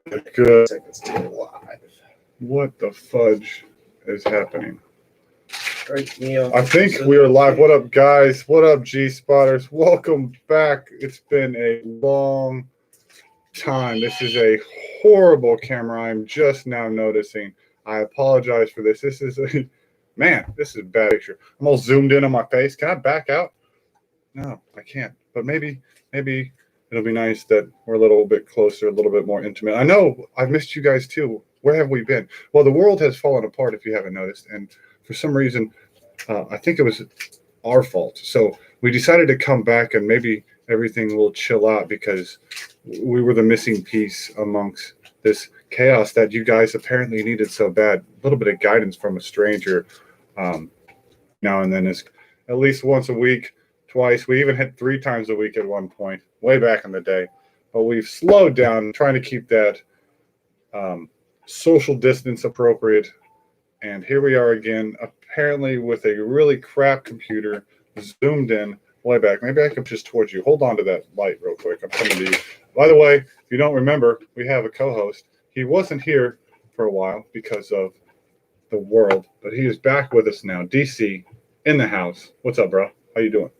Good. Seconds to go live. What the fudge is happening? I think we are live. What up, guys? What up, G-Spotters? Welcome back. It's been a long time. This is a horrible camera. I'm just now noticing. I apologize for this. This is a man. This is a bad picture. I'm all zoomed in on my face. Can I back out? No, I can't. But maybe it'll be nice that we're a little bit closer, a little bit more intimate. I know I've missed you guys too. Where have we been? Well, the world has fallen apart, if you haven't noticed, and for some reason, I think it was our fault. So we decided to come back, and maybe everything will chill out because we were the missing piece amongst this chaos that you guys apparently needed so bad. A little bit of guidance from a stranger now and then is at least once a week, twice. We even hit 3 times a week at one point, way back in the day. But we've slowed down, trying to keep that social distance appropriate. And here we are again, apparently with a really crap computer, zoomed in way back. Maybe I could just towards you. Hold on to that light real quick. I'm coming to you. By the way, if you don't remember, we have a co-host. He wasn't here for a while because of the world, but he is back with us now. DC in the house. What's up, bro? How you doing?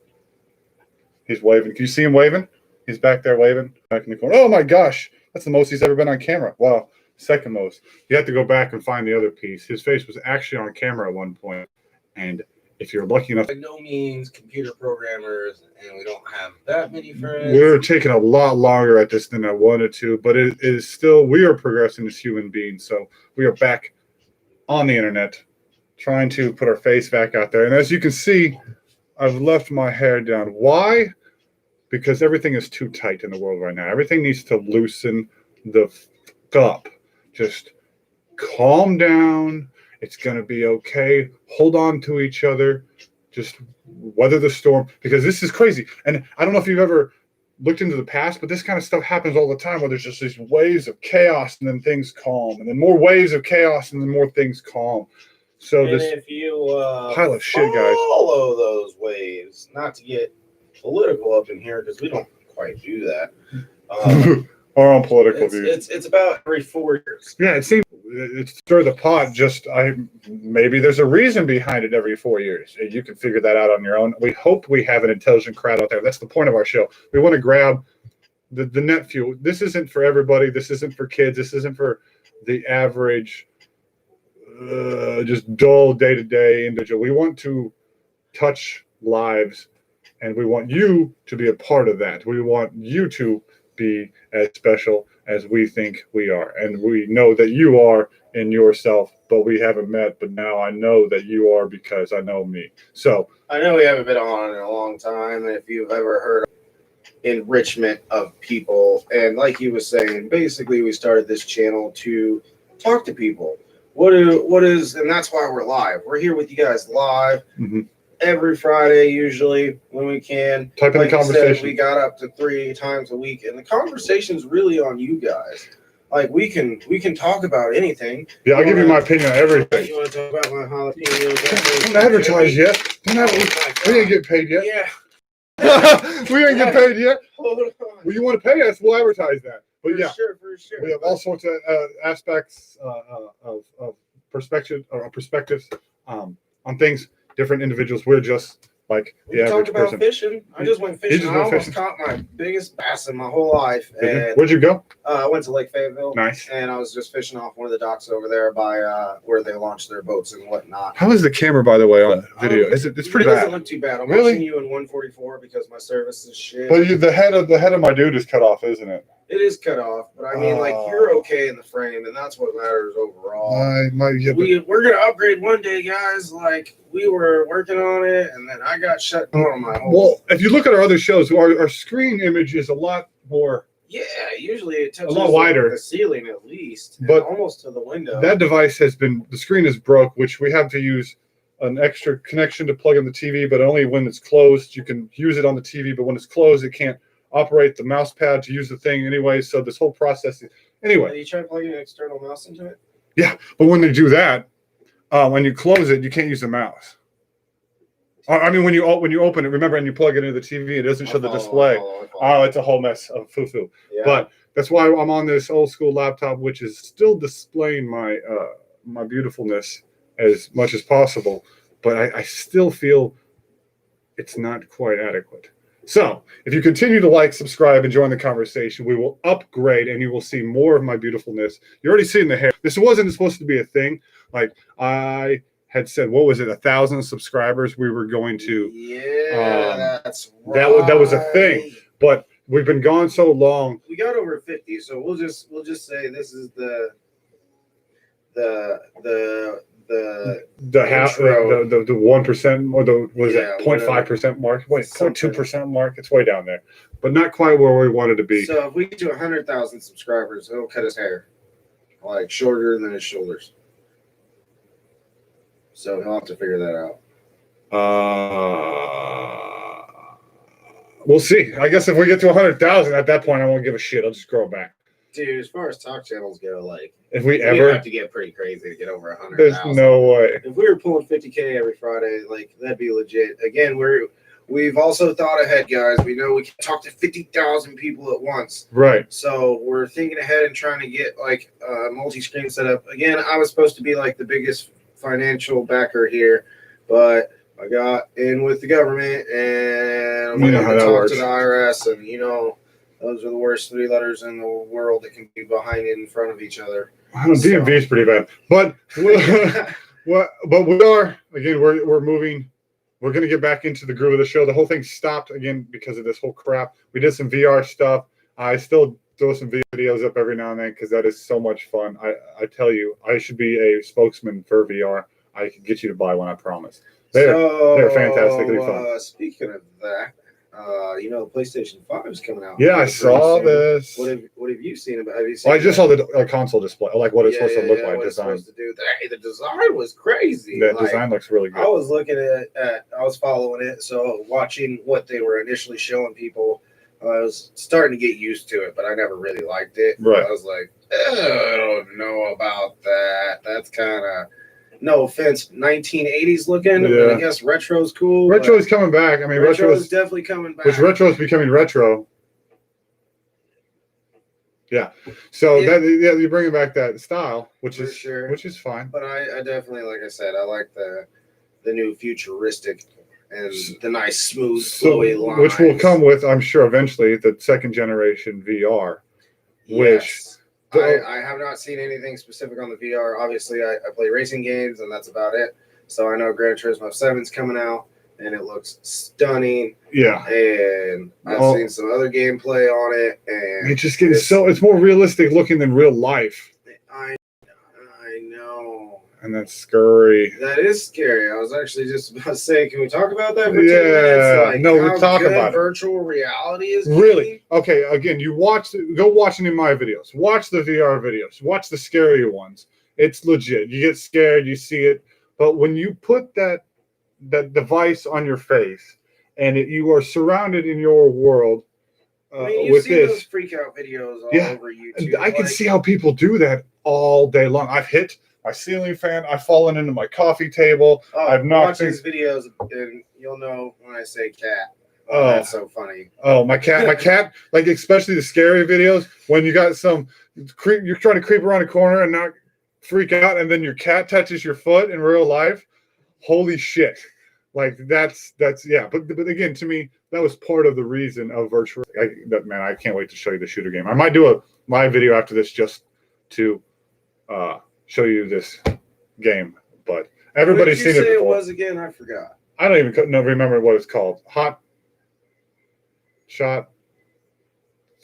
He's waving. Can you see him waving? He's back there waving. Back in the corner. Oh my gosh. That's the most he's ever been on camera. Wow. Second most. You have to go back and find the other piece. His face was actually on camera at one point. And if you're lucky enough. By no means computer programmers, and we don't have that many friends. We're taking a lot longer at this than I wanted to, but it is still, we are progressing as human beings. So we are back on the internet, trying to put our face back out there. And as you can see, I've left my hair down. Why? Because everything is too tight in the world right now. Everything needs to loosen the f up. Just calm down. It's going to be okay. Hold on to each other. Just weather the storm. Because this is crazy. And I don't know if you've ever looked into the past, but this kind of stuff happens all the time where there's just these waves of chaos and then things calm. And then more waves of chaos and then more things calm. So and this if you pile of shit, guys, follow those waves, not to get political up in here because we don't quite do that. Our own political views. It's about every 4 years. Yeah, it seems it's stir the pot. Maybe there's a reason behind it every 4 years. You can figure that out on your own. We hope we have an intelligent crowd out there. That's the point of our show. We want to grab the net fuel. This isn't for everybody. This isn't for kids. This isn't for the average, just dull day-to-day individual. We want to touch lives, and we want you to be a part of that. We want you to be as special as we think we are, and we know that you are in yourself, but we haven't met. But now I know that you are because I know me. So I know we haven't been on in a long time, and if you've ever heard of enrichment of people, and like he was saying, basically we started this channel to talk to people. What is, and that's why we're live. We're here with you guys live. Every Friday, usually when we can. Type in the conversation. Said, we got up to 3 times a week, and the conversation's really on you guys. Like we can talk about anything. Yeah, I'll give you my opinion on everything. You want to talk about my jalapenos? Don't advertise yet. We ain't get paid yet. Yeah. We ain't get paid yet. Hold on. Well, you want to pay us? We'll advertise that. But For sure. we have all sorts of aspects of perspectives on things. Different individuals. We're just like the average talked about person. Fishing. I just went fishing. I almost caught my biggest bass in my whole life. And where'd you go? I went to Lake Fayetteville. Nice. And I was just fishing off one of the docks over there by where they launch their boats and whatnot. How is the camera, by the way, on the video? It's pretty bad. It doesn't look too bad. I'm watching you in 144 because my service is shit. But the head of my dude is cut off, isn't it? It is cut off, but I mean, like, you're okay in the frame, and that's what matters overall. We're gonna upgrade one day, guys. Like, we were working on it, and then I got shut down on my home. Well, if you look at our other shows, our screen image is a lot more. Yeah, usually it touches a lot wider, the ceiling at least, but almost to the window. That device the screen is broke, which we have to use an extra connection to plug in the TV, but only when it's closed. You can use it on the TV, but when it's closed, it can't operate the mouse pad to use the thing anyway. So this whole process, anyway. You try plugging an external mouse into it? Yeah, but when they do that, when you close it, you can't use the mouse. I mean, when you open it, remember, and you plug it into the TV, it doesn't show the display. Oh, it's a whole mess of foo-foo. Yeah. But That's why I'm on this old school laptop, which is still displaying my my beautifulness as much as possible, but I still feel it's not quite adequate. So, if you continue to like, subscribe, and join the conversation, we will upgrade and you will see more of my beautifulness. You're already seeing the hair. This wasn't supposed to be a thing. Like, I had said, what was it, 1,000 subscribers? We were going to. Yeah, that's right. That was a thing. But we've been gone so long. We got over 50, so we'll just say this is the half the 1% or the was it 0.5% mark? Wait, 0.2% mark. It's way down there, but not quite where we wanted to be. So if we get to 100,000 subscribers, he'll cut his hair like shorter than his shoulders. So he'll have to figure that out. We'll see. I guess if we get to 100,000, at that point, I won't give a shit. I'll just grow back. Dude, as far as talk channels go, like if we ever have to get pretty crazy to get over 100,000. There's no way. If we were pulling 50K every Friday, like that'd be legit. Again, we've also thought ahead, guys. We know we can talk to 50,000 people at once. Right. So we're thinking ahead and trying to get like a multi-screen setup. Again, I was supposed to be like the biggest financial backer here, but I got in with the government and I'm going to talk to the IRS, and those are the worst 3 letters in the world that can be behind and in front of each other. DMV is pretty bad, but but we are again. We're moving. We're going to get back into the groove of the show. The whole thing stopped again because of this whole crap. We did some VR stuff. I still throw some videos up every now and then because that is so much fun. I tell you, I should be a spokesman for VR. I can get you to buy one. I promise. They're fantastically fun. Speaking of that. The PlayStation 5 is coming out. Yeah, I saw this. What have you seen about? Have you seen? I just saw the console display, like what it's supposed to look like. Design. It's supposed to do. The design was crazy. The design looks really good. I was looking at I was following it, so watching what they were initially showing people. I was starting to get used to it, but I never really liked it. Right. I was like, I don't know about that. That's kind of. No offense, 1980s looking. Yeah. I guess retro's cool. Retro is coming back. I mean, retro is definitely coming back. Which retro is becoming retro. Yeah. So you're bringing back that style, which is fine. But I definitely, like I said, I like the new futuristic and the nice smooth flowy lines. Which will come with, I'm sure, eventually the second generation VR, which. I have not seen anything specific on the VR. Obviously, I play racing games, and that's about it. So I know Gran Turismo 7 is coming out, and it looks stunning. Yeah. And I've seen some other gameplay on it, and it's just getting it's more realistic looking than real life. I know. And that's scary. That is scary. I was actually just about to say, can we talk about that for 10 minutes? Like, no, we'll talk about virtual reality is really okay. Again, go watch any of my videos. Watch the VR videos. Watch the scary ones. It's legit. You get scared, you see it, but when you put that device on your face and you are surrounded in your world you see those freak out videos all over YouTube. I can see how people do that all day long. I've hit my ceiling fan. I've fallen into my coffee table. I've knocked these videos, and you'll know when I say cat. Oh, that's so funny. Oh, my cat, like especially the scary videos when you got you're trying to creep around a corner and not freak out, and then your cat touches your foot in real life. Holy shit! Like that's yeah. But again, to me, that was part of the reason of virtual. I can't wait to show you the shooter game. I might do my video after this just to show you this game, but everybody's seen it before. It was again? I forgot. I don't even remember what it's called. Hot shot.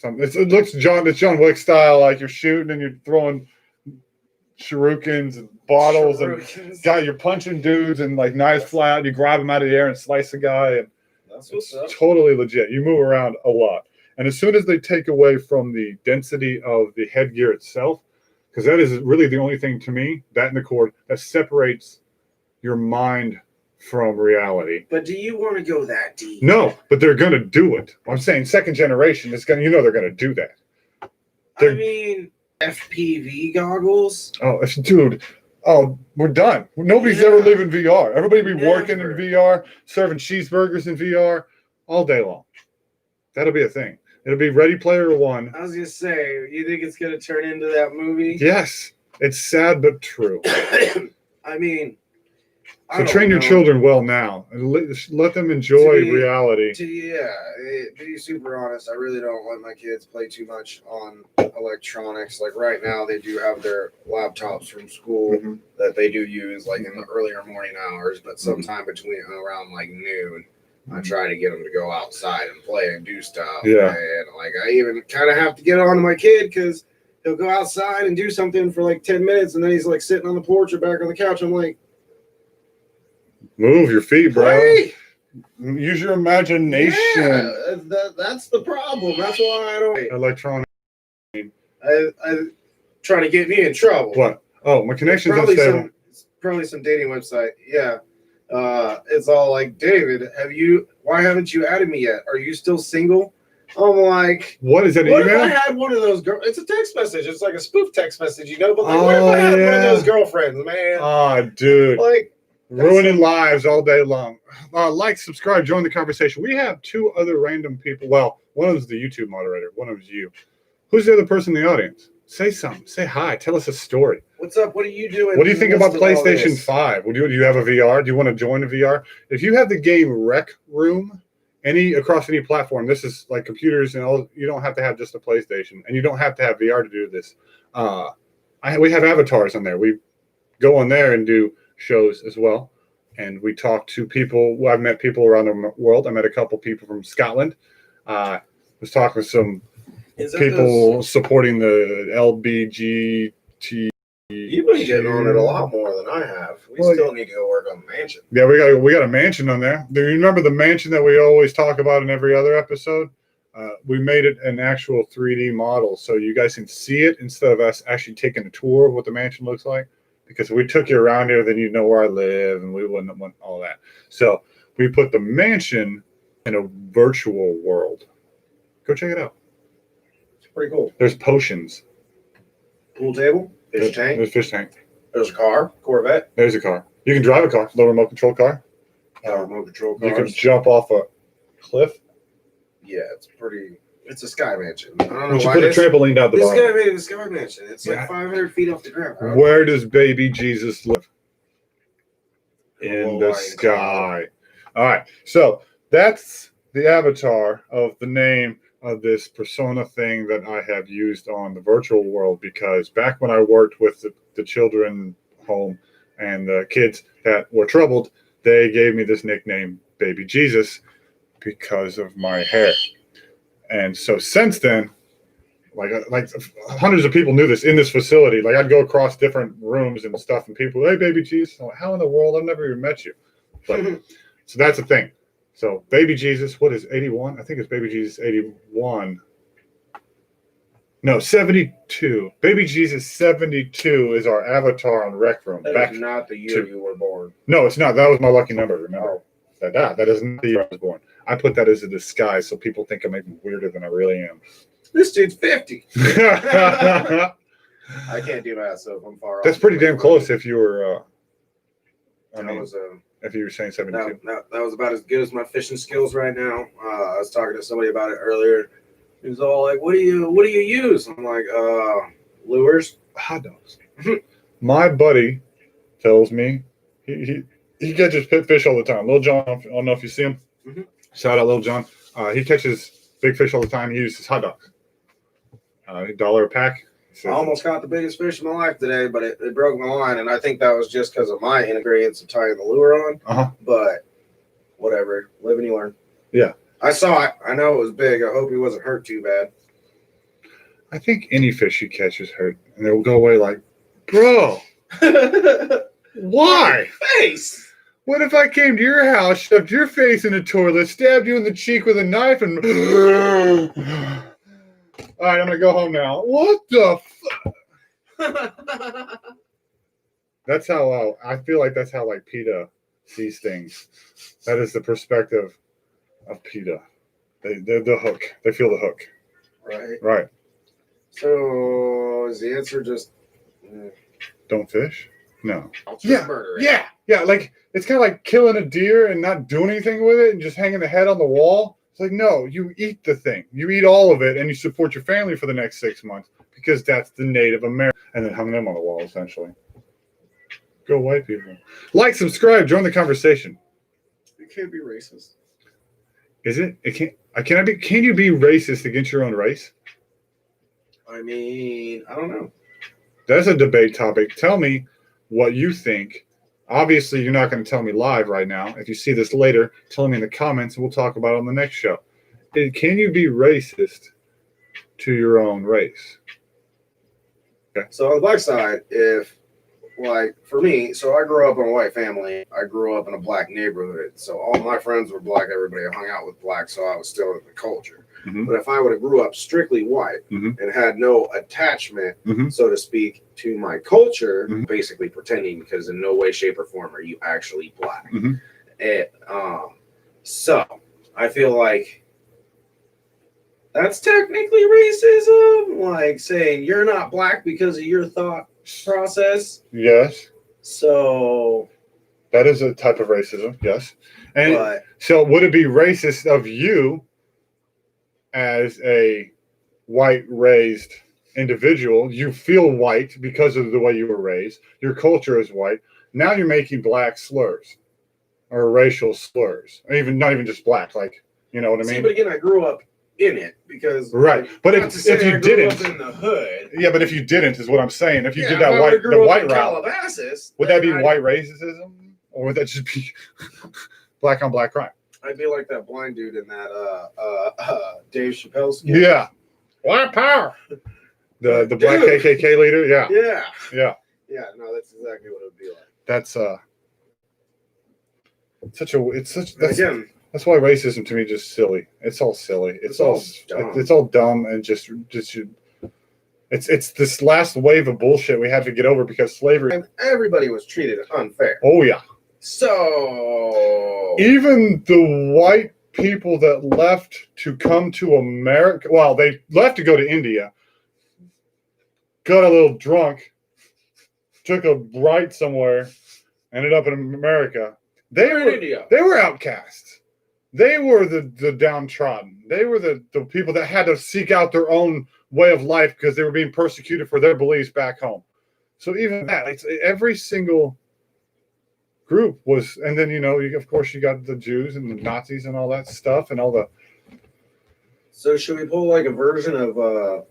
It looks John Wick style, like you're shooting and you're throwing shurikens and bottles and you're punching dudes and like knives fly out. And you grab them out of the air and slice a guy, and that's what's up. Totally legit. You move around a lot, and as soon as they take away from the density of the headgear itself. Because that is really the only thing to me, that and the cord, that separates your mind from reality. But do you want to go that deep? No, but they're going to do it. I'm saying second generation is going to, they're going to do that. I mean, FPV goggles? Oh, dude. Oh, we're done. Nobody's ever leaving VR. Everybody be working in VR, serving cheeseburgers in VR all day long. That'll be a thing. It'll be Ready Player One. I was gonna say, you think it's gonna turn into that movie? Yes, it's sad but true. I mean, so train your children well now, and let them enjoy reality. To be super honest, I really don't let my kids play too much on electronics. Like right now, they do have their laptops from school that they do use, like in the earlier morning hours. But sometime between around like noon, I try to get them to go outside and play and do stuff. Yeah, and like I even kind of have to get on to my kid because he'll go outside and do something for like 10 minutes, and then he's like sitting on the porch or back on the couch. I'm like, move your feet, bro. Play. Use your imagination. Yeah, that's the problem. That's why I don't. Electronic. I trying to get me in trouble. What? Oh, my connection's unstable. Probably some dating website. Yeah. It's all like, David, why haven't you added me yet? Are you still single? I'm like, what is it? What email? if I had one of those girls? It's a text message. It's like a spoof text message, But like, what if I had one of those girlfriends, man? Oh, dude. Like, ruining lives all day long. Like, subscribe, join the conversation. We have two other random people. Well, one of them's the YouTube moderator. One of them's you. Who's the other person in the audience? Say something. Say hi. Tell us a story. What's up? What are you doing? What do you think about PlayStation 5? Do you have a VR? Do you want to join a VR? If you have the game Rec Room, across any platform, this is like computers and all. You don't have to have just a PlayStation, and you don't have to have VR to do this. We have avatars on there. We go on there and do shows as well, and we talk to people. I've met people around the world. I met a couple people from Scotland. Was talking with some people supporting the LBGT. You've been getting on it a lot more than I have. We still need to go work on the mansion. Yeah, we got a mansion on there. Do you remember the mansion that we always talk about in every other episode? We made it an actual 3D model, so you guys can see it instead of us actually taking a tour of what the mansion looks like. Because if we took you around here, then you'd know where I live, and we wouldn't want all that. So we put the mansion in a virtual world. Go check it out. It's pretty cool. There's potions. Pool table. Fish tank. There's a fish tank. There's a car. Corvette. There's a car. You can drive a car. Little remote control car. Remote control cars. You can jump off a cliff. Yeah, it's a sky mansion. I don't know why. You put a trampoline down the bottom. This guy made a sky mansion. It's like 500 feet off the ground. Bro. Where does baby Jesus live? In the sky. All right. So that's the avatar of the name of this persona thing that I have used on the virtual world, because back when I worked with the children home and the kids that were troubled, they gave me this nickname, Baby Jesus, because of my hair. And so since then, like hundreds of people knew this in this facility. Like I'd go across different rooms and stuff, and people, hey, Baby Jesus. I'm like, how in the world? I've never even met you. But, so that's the thing. So Baby Jesus, what is 81? I think it's Baby Jesus 81. No, 72. Baby Jesus 72 is our avatar on Rec Room. That is not the year you were born. No, it's not. That was my lucky number, remember? That is not the year I was born. I put that as a disguise so people think I'm even weirder than I really am. This dude's 50. I can't do math, so if I'm far off. That's pretty damn close if you were, if you were saying 72. That was about as good as my fishing skills right now. I was talking to somebody about it earlier. He was all like, what do you use? I'm like, lures. Hot dogs. My buddy tells me he catches fish all the time. Lil Jon, I don't know if you see him. Mm-hmm. Shout out Lil Jon. He catches big fish all the time. He uses hot dogs. $1 a pack. I almost caught the biggest fish of my life today, but it broke my line, and I think that was just because of my ingredients of tying the lure on. Uh-huh. But whatever. Live and you learn. Yeah. I saw it. I know it was big. I hope he wasn't hurt too bad. I think any fish you catch is hurt, and they'll go away like, bro, why? Face. What if I came to your house, shoved your face in a toilet, stabbed you in the cheek with a knife, and... All right, I'm going to go home now. What the fuck? That's how, I feel like that's how, like, PETA sees things. That is the perspective of PETA. They're the hook. They feel the hook. Right. Right. So, is the answer just... Don't fish? No. Murder it. Yeah, like, it's kind of like killing a deer and not doing anything with it and just hanging the head on the wall. It's like, no, you eat the thing. You eat all of it, and you support your family for the next 6 months because that's the Native American. And then hung them on the wall, essentially. Go white people. Like, subscribe, join the conversation. You can't be racist. Is it? It can't. Can you be racist against your own race? I mean, I don't know. That's a debate topic. Tell me what you think. Obviously, you're not going to tell me live right now. If you see this later, tell me in the comments, and we'll talk about it on the next show. Can you be racist to your own race? Okay. So on the black side, if like for me, so I grew up in a white family. I grew up in a black neighborhood. So all my friends were black. Everybody hung out with black. So I was still in the culture. Mm-hmm. But if I would have grew up strictly white Mm-hmm. and had no attachment, Mm-hmm. so to speak, to my culture, Mm-hmm. basically pretending because in no way, shape, or form are you actually black. Mm-hmm. So I feel like that's technically racism, like saying you're not black because of your thought process. Yes. So that is a type of racism. Yes. And but, so would it be racist of you as a white raised individual? You feel white because of the way you were raised. Your culture is white. Now you're making black slurs or racial slurs, or even not even just black, like, you know what I mean? But again, I grew up in it because right. But if you didn't, in the hood, yeah. But if you didn't, is what I'm saying. If you did that the white route, would that be white racism, or would that just be black on black crime? I'd be like that blind dude in that Dave Chappelle skit. Yeah, white power. The black KKK leader. Yeah. No, that's exactly what it would be like. That's that's why racism to me just silly. It's all silly. It's all dumb. It's all dumb and just it's this last wave of bullshit we had to get over because slavery. And everybody was treated unfair. Oh yeah. So even the white people that left to come to America, well, they left to go to India, got a little drunk, took a right somewhere, ended up in America. They were outcasts. They were the downtrodden. They were the people that had to seek out their own way of life because they were being persecuted for their beliefs back home. So even that, every single group was, and then of course you got the Jews and the Nazis and all that stuff and all the. So should we pull like a version of what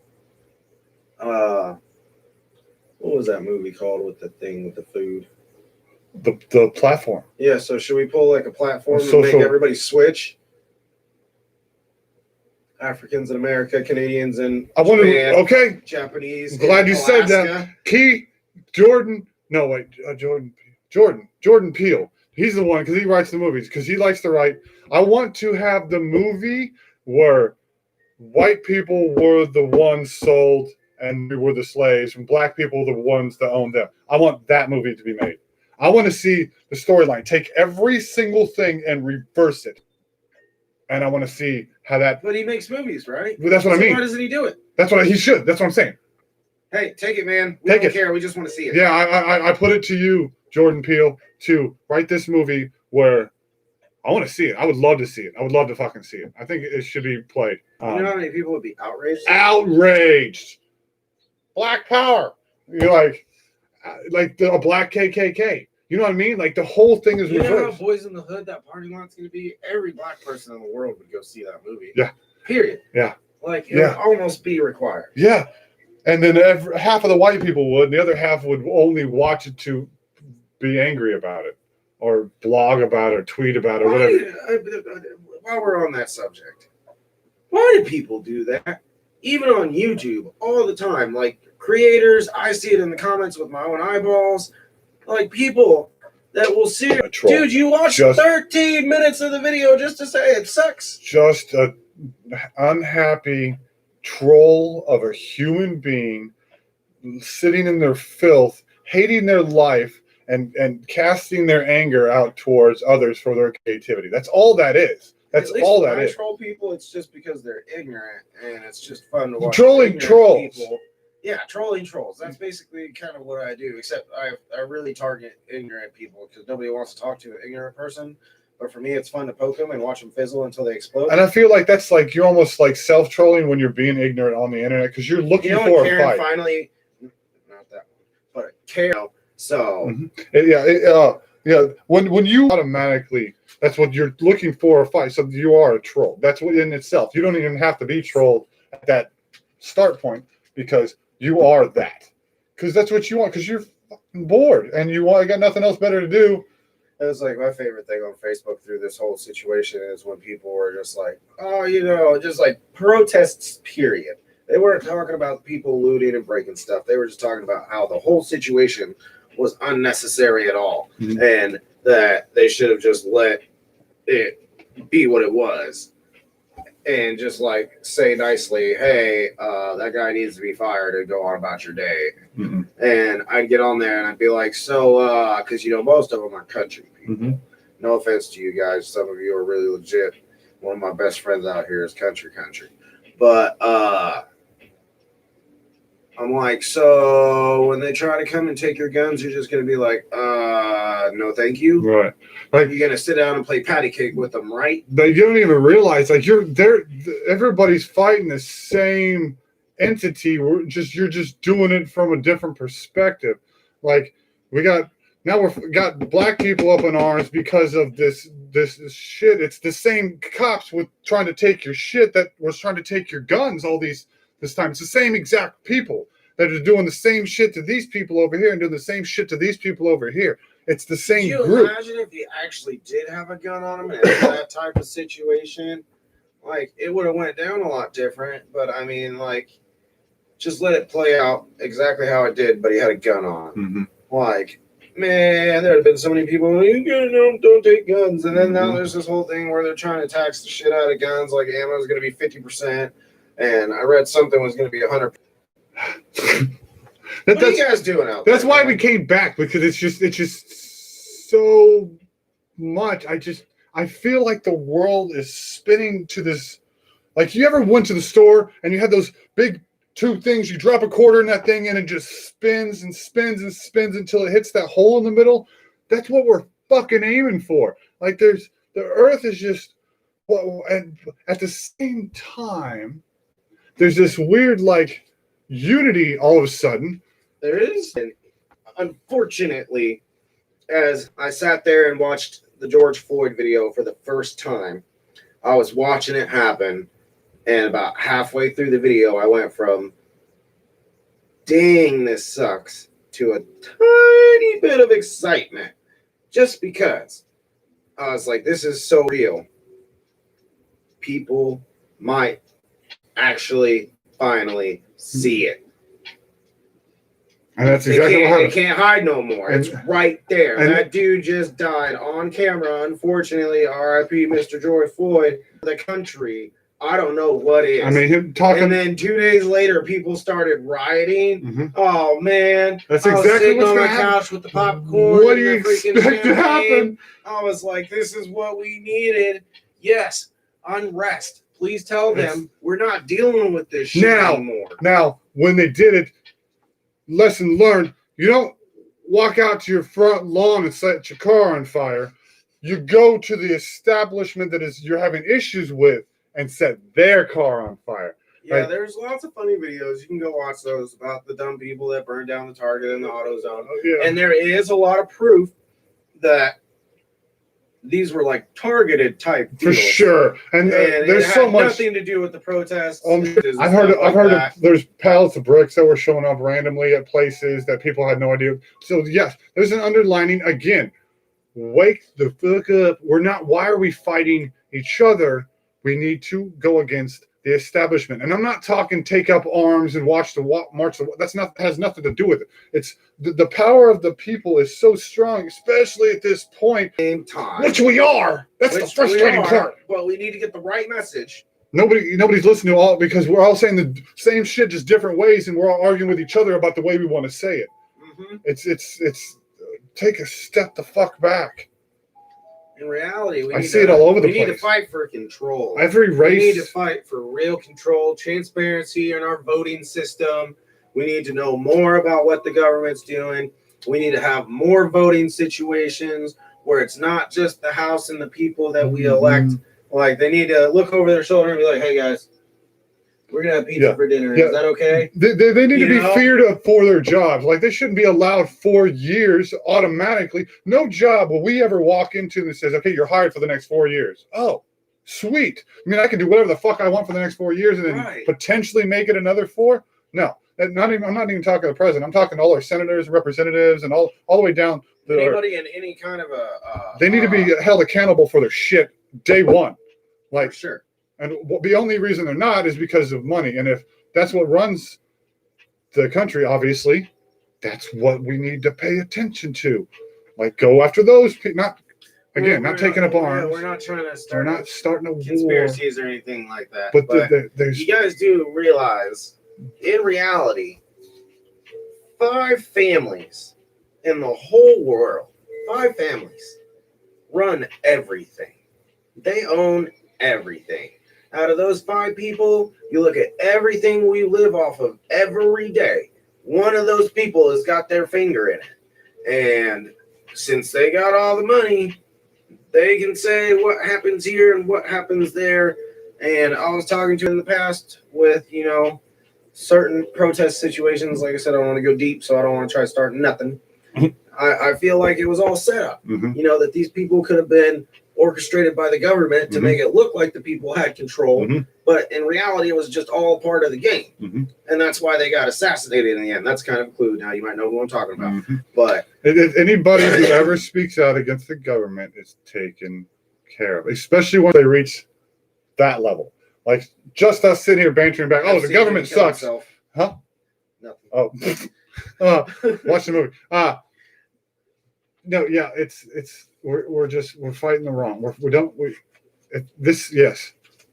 was that movie called with the thing with the food? The platform. Yeah, so should we pull like a platform and make everybody switch? Africans in America, Canadians in Japan, okay. Japanese. I'm glad you said that. Jordan Peele. He's the one because he writes the movies because he likes to write. I want to have the movie where white people were the ones sold and we were the slaves, and black people were the ones that owned them. I want that movie to be made. I want to see the storyline. Take every single thing and reverse it. And I want to see how that. But he makes movies, right? Well, that's what I mean. Why doesn't he do it? He should. That's what I'm saying. Hey, take it, man. We don't care. We just want to see it. Yeah, I put it to you, Jordan Peele, to write this movie where I want to see it. I would love to see it. I would love to fucking see it. I think it should be played. You know how many people would be outraged? Outraged. Black power. You're like a black KKK. You know what I mean? Like the whole thing is reversed. You know how Boys in the Hood that parking lot's going to be? Every black person in the world would go see that movie. Yeah. Period. Yeah. Like it would almost be required. Yeah. And then half of the white people would, and the other half would only watch it to be angry about it, or blog about it, or tweet about it, or whatever. While we're on that subject, why do people do that? Even on YouTube, all the time. Like creators, I see it in the comments with my own eyeballs. Like people that will see it. Dude, you watched 13 minutes of the video just to say it sucks. Just a unhappy troll of a human being sitting in their filth, hating their life, and casting their anger out towards others for their creativity. That's all that is. That's all that is. When I troll people, it's just because they're ignorant, and it's just fun to watch. Trolling trolls. People. Yeah, trolling trolls. That's basically kind of what I do, except I really target ignorant people because nobody wants to talk to an ignorant person. But for me, it's fun to poke them and watch them fizzle until they explode. And I feel like that's like you're almost like self-trolling when you're being ignorant on the internet because you're looking for Karen a fight. Finally, not that one, but Karen. So yeah. When you automatically, that's what you're looking for, a fight. So you are a troll. That's what in itself. You don't even have to be trolled at that start point because you are that. Because that's what you want. Because you're fucking bored and you got nothing else better to do. It was like my favorite thing on Facebook through this whole situation is when people were just like, just like protests, period. They weren't talking about people looting and breaking stuff. They were just talking about how the whole situation was unnecessary at all. Mm-hmm. And that they should have just let it be what it was. And just like say nicely, hey, that guy needs to be fired and go on about your day. Mm-hmm. And I'd get on there and I'd be like, so, because most of them are country people. Mm-hmm. No offense to you guys, some of you are really legit. One of my best friends out here is country. But I'm like, so when they try to come and take your guns, you're just gonna be like, no, thank you. Right. Like you're gonna sit down and play patty cake with them, right? You don't even realize like everybody's fighting the same entity. You're just doing it from a different perspective. Like we've got black people up in arms because of this shit. It's the same cops with trying to take your shit that was trying to take your guns all this time. It's the same exact people that are doing the same shit to these people over here and doing the same shit to these people over here. It's the same group. Can you imagine if he actually did have a gun on him and that type of situation? Like, it would have went down a lot different. But, I mean, like, just let it play out exactly how it did, but he had a gun on. Mm-hmm. Like, man, there have been so many people, don't take guns. And then now there's this whole thing where they're trying to tax the shit out of guns. Like, ammo is going to be 50%. And I read something was going to be 100%. What are you guys doing out there? That's why we came back, because it's just so much. I feel like the world is spinning to this. Like, you ever went to the store and you had those big two things, you drop a quarter in that thing and it just spins and spins and spins until it hits that hole in the middle? That's what we're fucking aiming for. Like, the earth is just, and at the same time, there's this weird, like, unity all of a sudden. There is. And unfortunately, as I sat there and watched the George Floyd video for the first time, I was watching it happen. And about halfway through the video, I went from, dang, this sucks, to a tiny bit of excitement. Just because I was like, this is so real. People might actually finally see it. And that's exactly what happened. They can't hide no more. It's right there. And that dude just died on camera. Unfortunately, R.I.P. Mr. George Floyd. The country, I don't know what is. I mean, him talking. And then 2 days later, people started rioting. Mm-hmm. Oh, man. That's exactly what's on going the to happen. couch with the popcorn. What do you expect to happen? I was like, this is what we needed. Yes, unrest. Please tell them we're not dealing with this shit anymore. Now, when they did it, lesson learned, you don't walk out to your front lawn and set your car on fire. You go to the establishment that you're having issues with and set their car on fire. Yeah, right? There's lots of funny videos. You can go watch those about the dumb people that burned down the Target and the AutoZone. Yeah. And there is a lot of proof that these were like targeted type deals. For sure. And there's so much. Nothing to do with the protests. I've heard of there's pallets of bricks that were showing up randomly at places that people had no idea. So yes, there's an underlining. Again, wake the fuck up. Why are we fighting each other? We need to go against the establishment. And I'm not talking take up arms and watch the march. Has nothing to do with it. It's the power of the people is so strong, especially at this point. Same time. Which we are. That's the frustrating part. But we need to get the right message. Nobody's listening to all, because we're all saying the same shit, just different ways, and we're all arguing with each other about the way we want to say it. Mm-hmm. It's take a step the fuck back. In reality, I see it all over the place. We need to fight for control. Every race. We need to fight for real control, transparency in our voting system. We need to know more about what the government's doing. We need to have more voting situations where it's not just the House and the people that we elect. Like, they need to look over their shoulder and be like, hey, guys, we're going to have pizza for dinner. Is that okay? They need to be feared for their jobs. Like, they shouldn't be allowed 4 years automatically. No job will we ever walk into that says, okay, you're hired for the next 4 years. Oh, sweet. I mean, I can do whatever the fuck I want for the next 4 years and then potentially make it another 4. No, I'm not even talking to the president. I'm talking to all our senators, representatives, and all the way down. Anybody in any kind of they need to be held accountable for their shit day one. Like, for sure. And the only reason they're not is because of money. And if that's what runs the country, obviously, that's what we need to pay attention to. Like, go after those people. Not taking up arms. We're not trying to start. We're not starting a conspiracies or anything like that. But you guys do realize, in reality, 5 families in the whole world, 5 families, run everything. They own everything. Out of those 5 people, you look at everything we live off of every day. One of those people has got their finger in it. And since they got all the money, they can say what happens here and what happens there. And I was talking to in the past with, certain protest situations. Like I said, I don't want to go deep, so I don't want to try to start nothing. I feel like it was all set up. That these people could have been orchestrated by the government to make it look like the people had control, but in reality it was just all part of the game. And that's why they got assassinated in the end. That's kind of a clue. Now you might know who I'm talking about. But if anybody who ever speaks out against the government is taken care of, especially when they reach that level. Like, just us sitting here bantering back, the government sucks. Huh? Nothing. Oh. Watch the movie. No, yeah, we're fighting the wrong.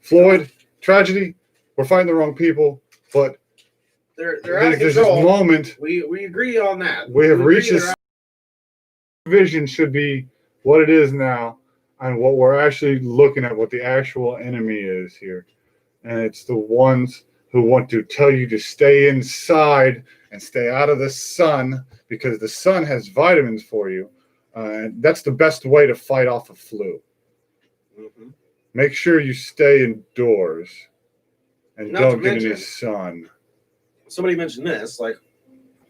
Floyd tragedy. We're fighting the wrong people, but they're out of control. There's this moment. We agree on that. We have reached this vision should be what it is now, and what we're actually looking at, what the actual enemy is here, and it's the ones who want to tell you to stay inside and stay out of the sun because the sun has vitamins for you. And that's the best way to fight off a flu. Make sure you stay indoors and don't get any sun. Somebody mentioned this, like,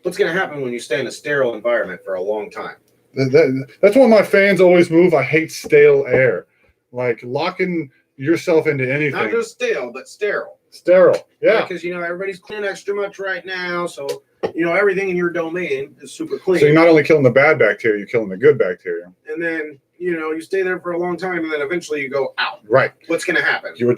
what's going to happen when you stay in a sterile environment for a long time? That's why my fans always move. I hate stale air. Like, locking yourself into anything. Not just stale, but sterile. Sterile, yeah. Because, everybody's cleaning extra much right now, so... everything in your domain is super clean. So you're not only killing the bad bacteria, you're killing the good bacteria. And then, you stay there for a long time, and then eventually you go out. Right. What's going to happen? Your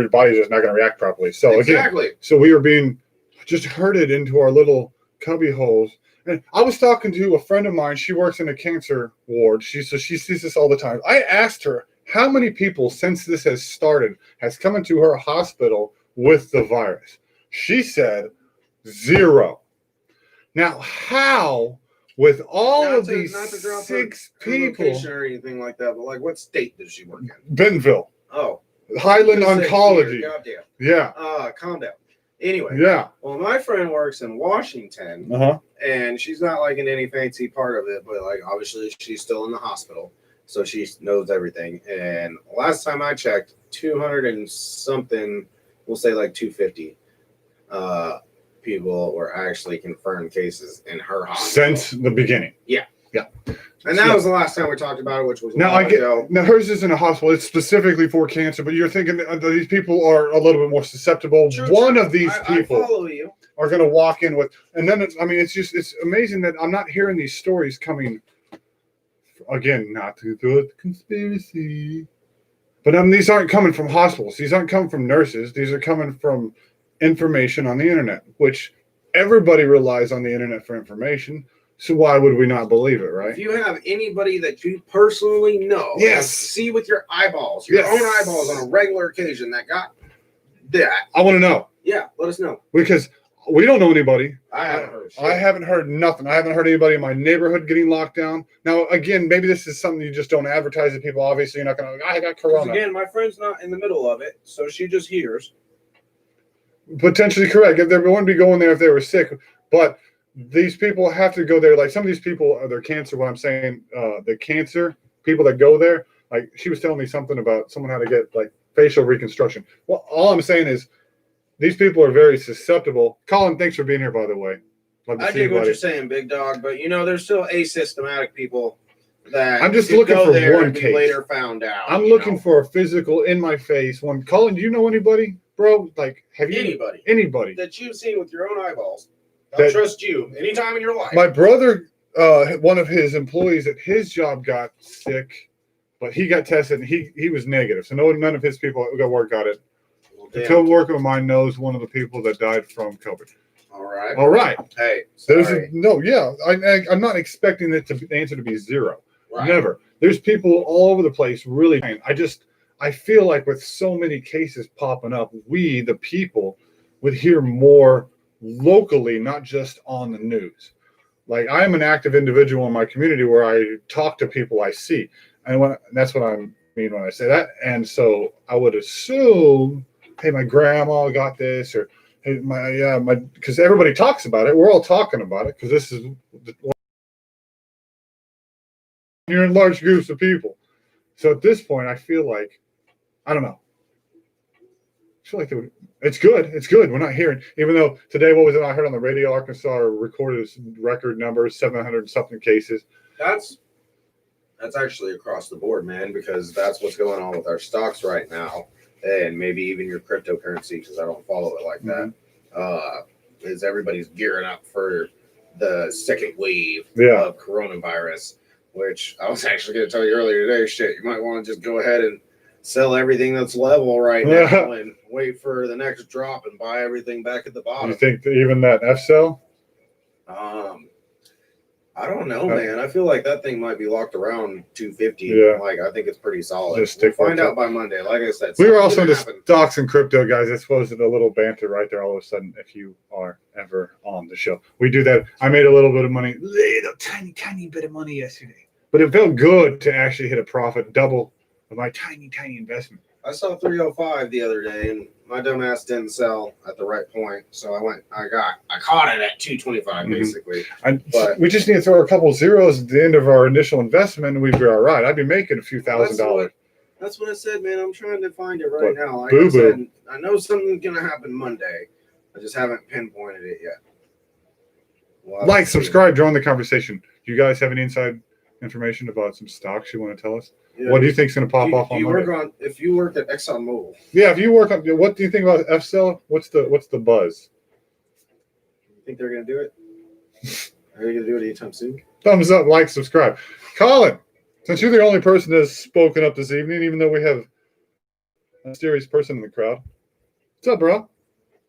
body's just not going to react properly. So exactly. So we are being just herded into our little cubby holes. And I was talking to a friend of mine. She works in a cancer ward. She sees this all the time. I asked her how many people since this has started has come into her hospital with the virus. She said 0. Now, how, with all of these 6 people, or anything like that, but like, what state does she work in? Bentonville. Oh, Highland Oncology. Goddamn. Yeah. Calm down. Anyway. Yeah. Well, my friend works in Washington, and she's not like in any fancy part of it, but like obviously she's still in the hospital, so she knows everything. And last time I checked, 200 and something, we'll say like 250. People were actually confirmed cases in her hospital since the beginning. Yeah. And that was the last time we talked about it, which was now hers isn't a hospital; it's specifically for cancer. But you're thinking that these people are a little bit more susceptible. One of these people are going to walk in with, and then it's amazing that I'm not hearing these stories coming. Again, not to do a conspiracy, but these aren't coming from hospitals. These aren't coming from nurses. These are coming from information on the internet, which everybody relies on the internet for information. So why would we not believe it, right? If you have anybody that you personally know, see with your eyeballs, your own eyeballs on a regular occasion that got that, I want to know. Yeah, let us know. Because we don't know anybody. I haven't heard shit. I haven't heard nothing. I haven't heard anybody in my neighborhood getting locked down. Now, again, maybe this is something you just don't advertise to people. Obviously, you're not going to, I got corona. Again, my friend's not in the middle of it, so she just hears. Potentially correct. If they wouldn't be going there if they were sick, but these people have to go there. Like some of these people, their cancer. What I'm saying, the cancer people that go there. Like she was telling me something about someone had to get like facial reconstruction. Well, all I'm saying is these people are very susceptible. Colin, thanks for being here, by the way. Love to I see you, dig what buddy. you're saying, big dog, but there's still asystematic people that I'm just could looking go for there one and be case. later found out. I'm looking for a physical in my face one. Colin, do you know anybody, bro? Like, have you anybody that you've seen with your own eyeballs? I'll trust you anytime in your life. My brother, one of his employees at his job got sick, but he got tested and he was negative. So none of his people at work got it. A co-worker of mine knows one of the people that died from COVID. All right. Hey, sorry. I'm not expecting the answer to be zero. Right. Never. There's people all over the place really. I feel like with so many cases popping up, we, the people, would hear more locally, not just on the news. Like I am an active individual in my community where I talk to people I see. And that's what I mean when I say that. And so I would assume, hey, my grandma got this, or hey, because everybody talks about it. We're all talking about it because this is you're in large groups of people. So at this point, I feel like, I don't know. I feel like it's good. It's good. We're not hearing, even though today, what was it I heard on the radio? Arkansas recorded record numbers, 700 something cases. That's actually across the board, man, because that's what's going on with our stocks right now, and maybe even your cryptocurrency, because I don't follow it like that. Is everybody's gearing up for the second wave of coronavirus, which I was actually going to tell you earlier today. Shit, you might want to just go ahead and sell everything that's level right now and wait for the next drop and buy everything back at the bottom. You think even that F-cell? I don't know, man. I feel like that thing might be locked around 250. Yeah. Like, I think it's pretty solid. We'll find out by Monday. Like I said, we were also into stocks and crypto, guys. I suppose it's a little banter right there all of a sudden if you are ever on the show. We do that. I made a little bit of money, tiny bit of money yesterday. But it felt good to actually hit a profit, double of my tiny investment. I saw 305 the other day, and my dumb ass didn't sell at the right point. So I caught it at 225 basically. But we just need to throw a couple zeros at the end of our initial investment, and we'd be all right. I'd be making a few $1,000s. That's what I said, man. I'm trying to find it right now. Like I said, I know something's gonna happen Monday. I just haven't pinpointed it yet. Subscribe, join the conversation. Do you guys have any inside information about some stocks you want to tell us? Yeah. What do you think is going to pop off on Monday? If you work at ExxonMobil. Yeah, if you work on, what do you think about F-Cell? What's the buzz? You think they're going to do it? Are they going to do it anytime soon? Thumbs up, like, subscribe. Colin, since you're the only person that's spoken up this evening, even though we have a mysterious person in the crowd. What's up, bro?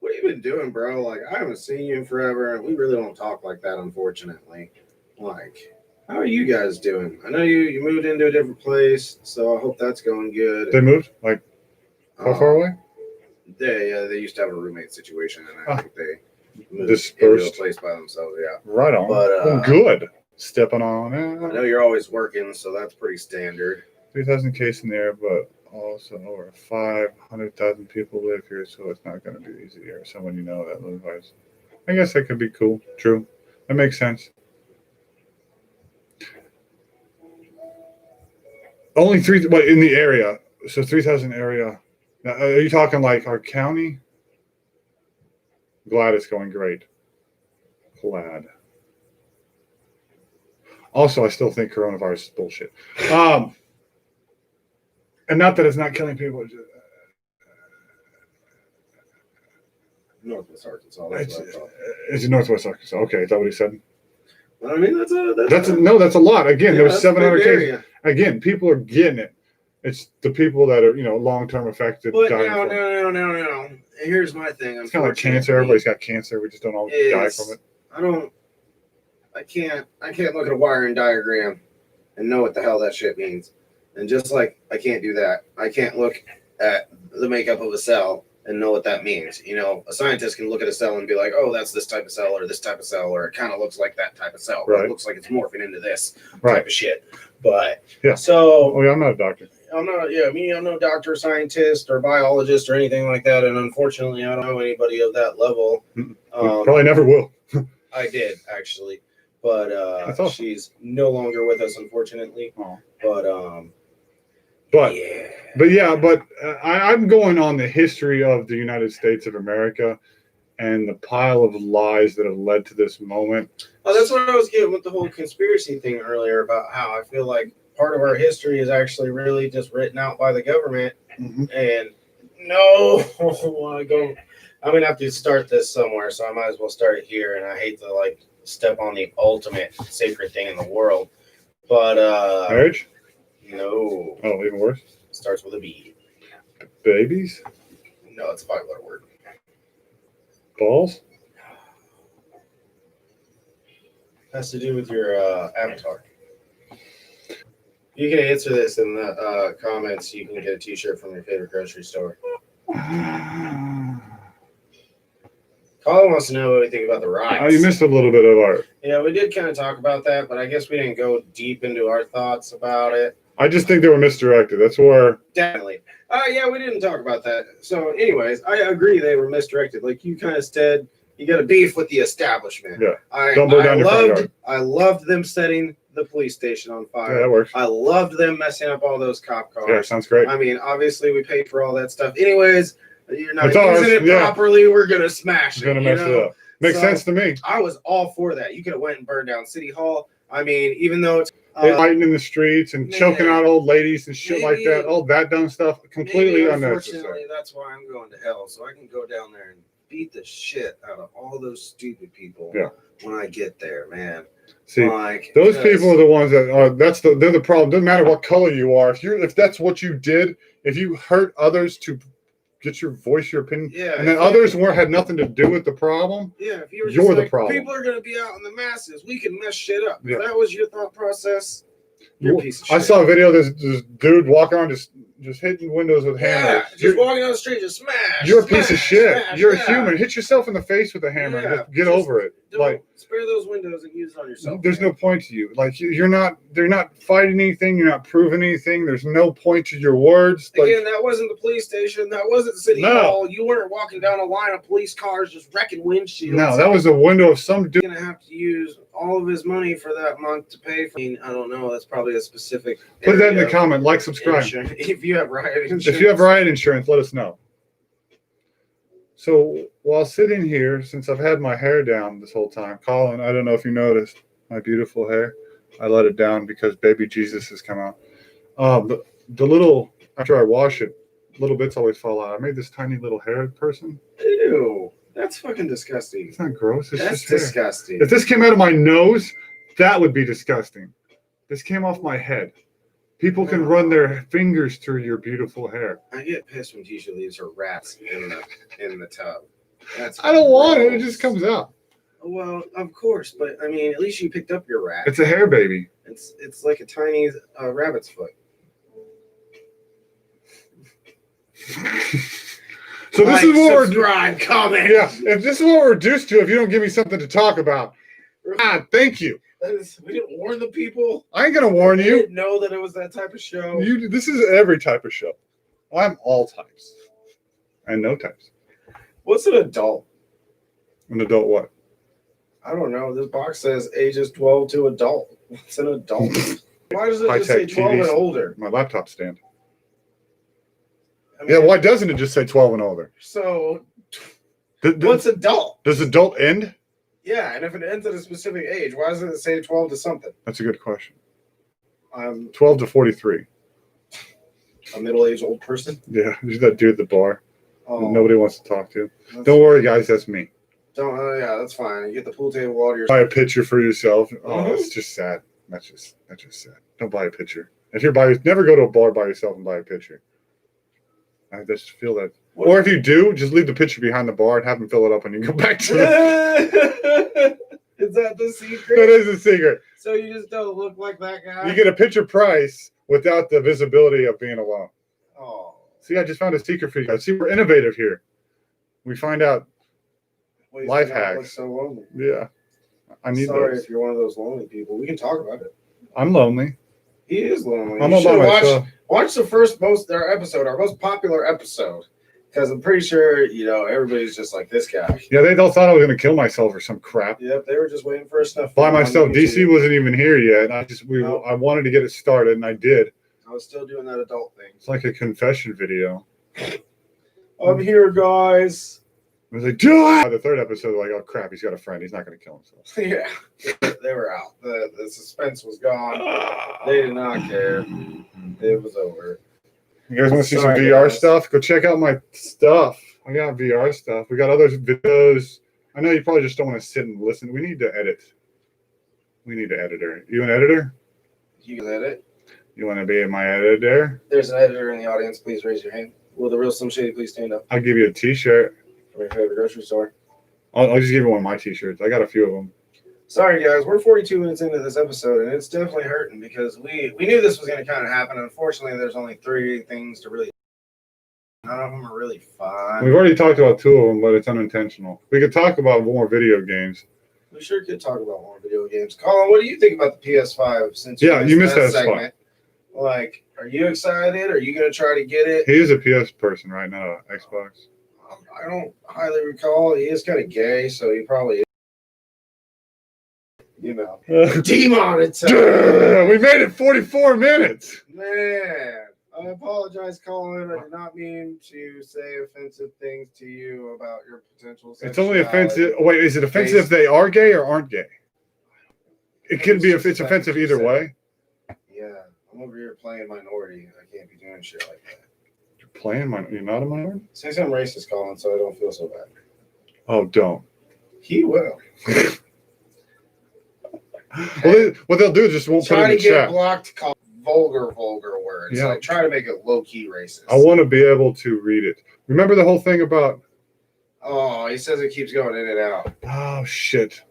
What have you been doing, bro? Like, I haven't seen you in forever, and we really don't talk like that, unfortunately. Like, how are you guys doing? I know you moved into a different place, so I hope that's going good. They moved? Like, how far away? They used to have a roommate situation, and I think they moved dispersed into a place by themselves, yeah. Right on. But, good. Stepping on it. I know you're always working, so that's pretty standard. 3,000 cases in there, but also over 500,000 people live here, so it's not going to be easy here. Someone you know that lives. I guess that could be cool. True. That makes sense. Only in the area. So 3,000 area. Now, are you talking like our county? Glad it's going great. Glad. Also, I still think coronavirus is bullshit. And not that it's not killing people. Northwest Arkansas. It's in Northwest Arkansas. Okay, is that what he said? Well, I mean, that's a lot. Again, yeah, there's 700 cases. Again, people are getting it. It's the people that are, long-term affected. But no. Here's my thing. It's kind of like cancer. Everybody's got cancer. We just don't all die from it. I can't look at a wiring diagram and know what the hell that shit means. And just like I can't do that, I can't look at the makeup of a cell and know what that means. A scientist can look at a cell and be like, oh, that's this type of cell or this type of cell, or it kind of looks like that type of cell. Right. It looks like it's morphing into this right. type of shit. But yeah. So I'm not a doctor. I'm no doctor, scientist, or biologist or anything like that. And unfortunately, I don't know anybody of that level. Probably never will. I did, actually. but awesome. she's no longer with us, unfortunately. Oh. But I'm going on the history of the United States of America and the pile of lies that have led to this moment. Oh, that's what I was getting with the whole conspiracy thing earlier about how I feel like part of our history is actually really just written out by the government. Mm-hmm. And no, I'm gonna have to start this somewhere, so I might as well start it here. And I hate to like step on the ultimate sacred thing in the world, but marriage? No. Oh, even worse. Starts with a B. Babies? No, it's a 5-letter word. Balls? Has to do with your avatar. You can answer this in the comments. You can get a t-shirt from your favorite grocery store. Colin wants to know what we think about the riots. Oh, you missed a little bit of art. Yeah, we did kind of talk about that, but I guess we didn't go deep into our thoughts about it. I just think they were misdirected. That's where... Definitely. Yeah, we didn't talk about that. So anyways, I agree they were misdirected. Like you kind of said, you got a beef with the establishment. Yeah. Don't burn down your front yard. I loved them setting the police station on fire. Yeah, that works. I loved them messing up all those cop cars. Yeah, sounds great. I mean, obviously we paid for all that stuff. Anyways, you're not It's using it properly, we're going to smash it. We're going to mess it up. Makes sense to me. I was all for that. You could have went and burned down City Hall. I mean, even though it's... fighting in the streets and choking out old ladies and shit like that. All that dumb stuff. Completely unnecessary. Unfortunately, that's why I'm going to hell. So I can go down there and beat the shit out of all those stupid people when I get there, man. See, those people are the ones that are, they're the problem. Doesn't matter what color you are. If that's what you did, if you hurt others to get your voice, your opinion, and then others had nothing to do with the problem. Yeah, if you were you're just the problem. People are going to be out in the masses. We can mess shit up. If that was your thought process, you're a piece of shit. I saw a video of this dude walking around just hitting windows with hammers. Just walking down the street, just smash. You're a piece of shit. You're a human. Hit yourself in the face with a hammer. Yeah, just get over it. Like, spare those windows and use it on yourself. There's no point to you. Like they're not fighting anything. You're not proving anything. There's no point to your words. Again, that wasn't the police station. That wasn't City Hall. You weren't walking down a line of police cars just wrecking windshields. No, that was a window of some dude. He's gonna have to use all of his money for that month to pay for. I don't know. That's probably a specific. Put that in the comment. Like, subscribe. If you have riot insurance. If you have riot insurance, let us know. So while sitting here, since I've had my hair down this whole time, Colin, I don't know if you noticed my beautiful hair. I let it down because baby Jesus has come out. The little, after I wash it, little bits always fall out. I made this tiny little hair person. Ew, that's fucking disgusting. It's not gross. It's that's just hair. Disgusting. If this came out of my nose, that would be disgusting. This came off my head. People can run their fingers through your beautiful hair. I get pissed when Tisha leaves her rats in the tub. I don't want it. It just comes out. Well, of course, but I mean, at least you picked up your rat. It's a hair baby. It's like a tiny rabbit's foot. So this is what subscribe, comment. Yeah, if this is what we're reduced to, if you don't give me something to talk about, thank you. We didn't warn the people. I ain't gonna warn you. Didn't know that it was that type of show. This is every type of show. I'm all types, and no types. What's an adult? An adult what? I don't know. This box says ages 12 to adult. What's an adult? Why does it just say 12 and older? My laptop stand. I mean, yeah, why doesn't it just say 12 and older? So, what's adult? Does adult end? Yeah, and if it ends at a specific age, why doesn't it say 12 to something? That's a good question. 12 to 43. A middle-aged old person? Yeah, there's that dude at the bar. Oh, nobody wants to talk to. Don't worry, guys, that's me. Yeah, that's fine. You get the pool table water yourself. Buy a picture for yourself. Oh, that's just sad. That's just sad. Don't buy a picture. If you're never go to a bar by yourself and buy a picture. I just feel that. Or if you do, just leave the picture behind the bar and have them fill it up when you go back to it. Is that the secret? That is the secret. So you just don't look like that guy? You get a picture price without the visibility of being alone. Oh. See, I just found a secret for you guys. See, we're innovative here. We find out life hacks. So lonely. Yeah. I need Sorry those. if you're one of those lonely people. We can talk about it. I'm lonely. He is lonely. I'm all by myself. Watch the first our most popular episode. Because I'm pretty sure, everybody's just like this guy. Yeah, they all thought I was going to kill myself or some crap. Yep, they were just waiting for a snuff By myself. DC wasn't even here yet. I wanted to get it started, and I did. I was still doing that adult thing. It's like a confession video. I'm here, guys. I was like, do it! The third episode, like, oh crap, he's got a friend. He's not going to kill himself. Yeah, they were out. The suspense was gone. They did not care. It was over. You guys want to see some VR stuff? Go check out my stuff. I got VR stuff. We got other videos. I know you probably just don't want to sit and listen. We need to edit. We need an editor. You an editor? You can edit. You want to be my editor? There's an editor in the audience. Please raise your hand. Will the real Slim Shady please stand up? I'll give you a T-shirt. From your favorite grocery store. I'll just give you one of my T-shirts. I got a few of them. Sorry, guys. We're 42 minutes into this episode, and it's definitely hurting because we knew this was going to kind of happen. Unfortunately, there's only 3 things to really. None of them are really fun. We've already talked about 2 of them, but it's unintentional. We could talk about more video games. We sure could talk about more video games. Colin, what do you think about the PS5? Since you missed that segment. Spot. Like, are you excited? Are you going to try to get it? He is a PS person, right? Not an Xbox. I don't highly recall. He is kind of gay, so he probably, demonetized. We made it 44 minutes. Man, I apologize, Colin. I did not mean to say offensive things to you about your potential sexuality. It's only offensive. Wait, is it offensive if they are gay or aren't gay? It could be if it's offensive either way. Yeah, I'm over here playing minority. I can't be doing shit like that. You're not a minority? Say something racist, Colin, so I don't feel so bad. Oh, don't. He will. Well, what they'll do is just won't put it in the chat. Try to get blocked, call vulgar words. Yeah. Like, try to make it low-key racist. I want to be able to read it. Remember the whole thing about... Oh, he says it keeps going in and out. Oh, shit.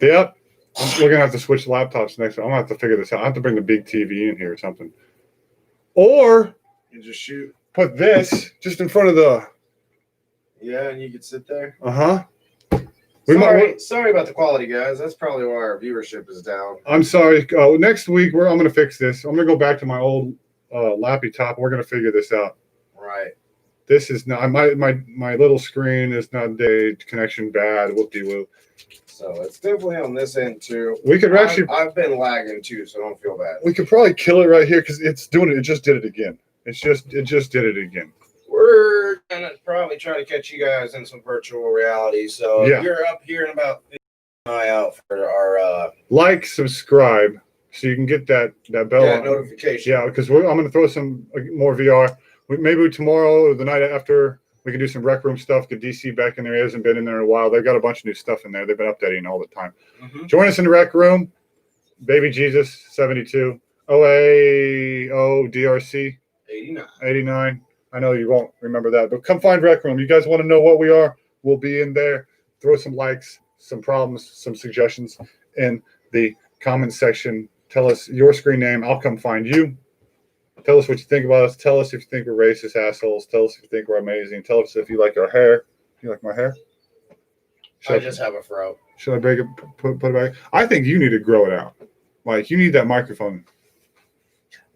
Yep. We're going to have to switch laptops next time. I'm going to have to figure this out. I have to bring the big TV in here or something. Or... You just shoot. Put this just in front of the... Yeah, and you could sit there. Uh-huh. Sorry about the quality, guys. That's probably why our viewership is down. I'm sorry. Next week, I'm going to fix this. I'm going to go back to my old lappy top. We're going to figure this out. Right. This is not... My little screen is not the connection bad. Whoop-de-whoop. So it's definitely on this end, too. We could actually... I've been lagging, too, so don't feel bad. We could probably kill it right here because it's doing it. It just did it again. It just did it again. We're going to probably try to catch you guys in some virtual reality. So if you're up here in about an eye out for our... like, subscribe, so you can get that bell notification. Yeah, because I'm going to throw some more VR. Maybe tomorrow or the night after, we can do some Rec Room stuff, get DC back in there. He hasn't been in there in a while. They've got a bunch of new stuff in there. They've been updating all the time. Mm-hmm. Join us in the Rec Room. Baby Jesus, 72. OAO DRC. 89. I know you won't remember that, but come find Rec Room. You guys want to know what we are? We'll be in there. Throw some likes, some problems, some suggestions in the comment section. Tell us your screen name. I'll come find you. Tell us what you think about us. Tell us if you think we're racist assholes. Tell us if you think we're amazing. Tell us if you like our hair. You like my hair? I just have a fro. Should I break it, put it back? I think you need to grow it out. Like, you need that microphone.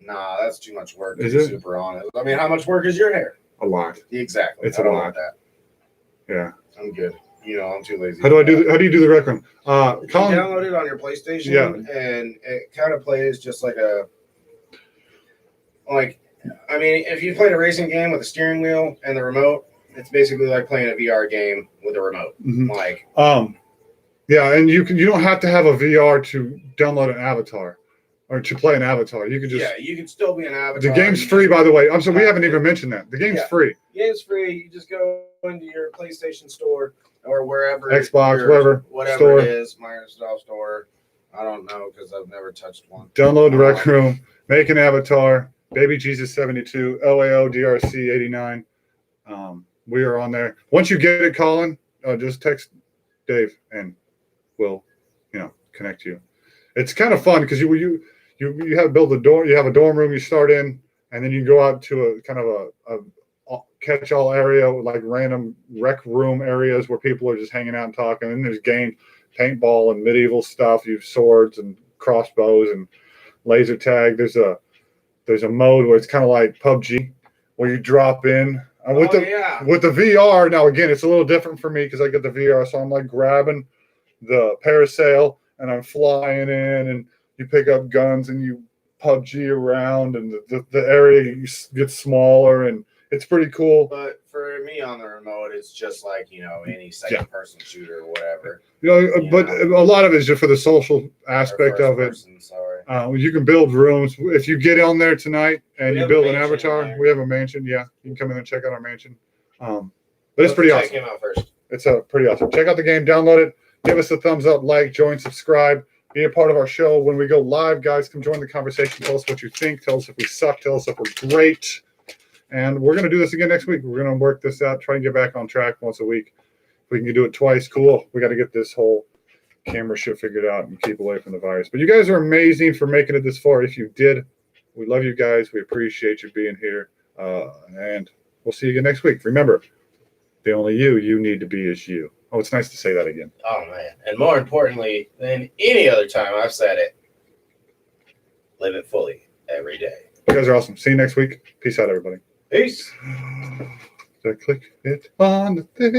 Nah, that's too much work. Is it? Super honest. I mean, how much work is your hair? A lot. Exactly. It's a lot. That. Yeah. I'm good. I'm too lazy. How do you do the Rec Room? You download it on your PlayStation, and it kind of plays just like if you played a racing game with a steering wheel and the remote, it's basically like playing a VR game with a remote. Mm-hmm. Yeah, and you don't have to have a VR to download an avatar. Or to play an avatar. You can just... you can still be an avatar. The game's free, by the way. I'm sorry, we haven't even mentioned that. The game's free. The game's free. You just go into your PlayStation store or wherever. Xbox, whatever store. It is. Microsoft store. I don't know because I've never touched one. Download the Rec Room. Make an avatar. Baby Jesus 72. OAO DRC 89. We are on there. Once you get it, Colin, just text Dave and we'll, connect you. It's kind of fun because you have build a dorm. You have a dorm room you start in, and then you go out to a kind of a catch-all area with like random rec room areas where people are just hanging out and talking. And there's games, paintball and medieval stuff. You have swords and crossbows and laser tag. There's a mode where it's kind of like PUBG, where you drop in With the VR, now again, it's a little different for me because I get the VR, so I'm like grabbing the parasail and I'm flying in, and you pick up guns and you PUBG around, and the area gets smaller, and it's pretty cool. But for me on the remote, it's just like, any second person shooter or whatever. But a lot of it is just for the social aspect of it. You can build rooms. If you get on there tonight and you build an avatar, we have a mansion. Yeah, you can come in and check out our mansion. But it's pretty awesome. Check him out first. It's pretty awesome. Check out the game, download it, give us a thumbs up, like, join, subscribe. Be a part of our show when we go live, guys. Come join the conversation. Tell us what you think. Tell us if we suck. Tell us if we're great. And we're going to do this again next week. We're going to work this out, try and get back on track once a week. If we can do it twice, cool. We got to get this whole camera shit figured out and keep away from the virus. But you guys are amazing for making it this far. If you did, we love you guys. We appreciate you being here. And we'll see you again next week. Remember, the only you need to be is you. Oh, it's nice to say that again. Oh, man. And more importantly than any other time I've said it, live it fully every day. You guys are awesome. See you next week. Peace out, everybody. Peace. Click it on the thing.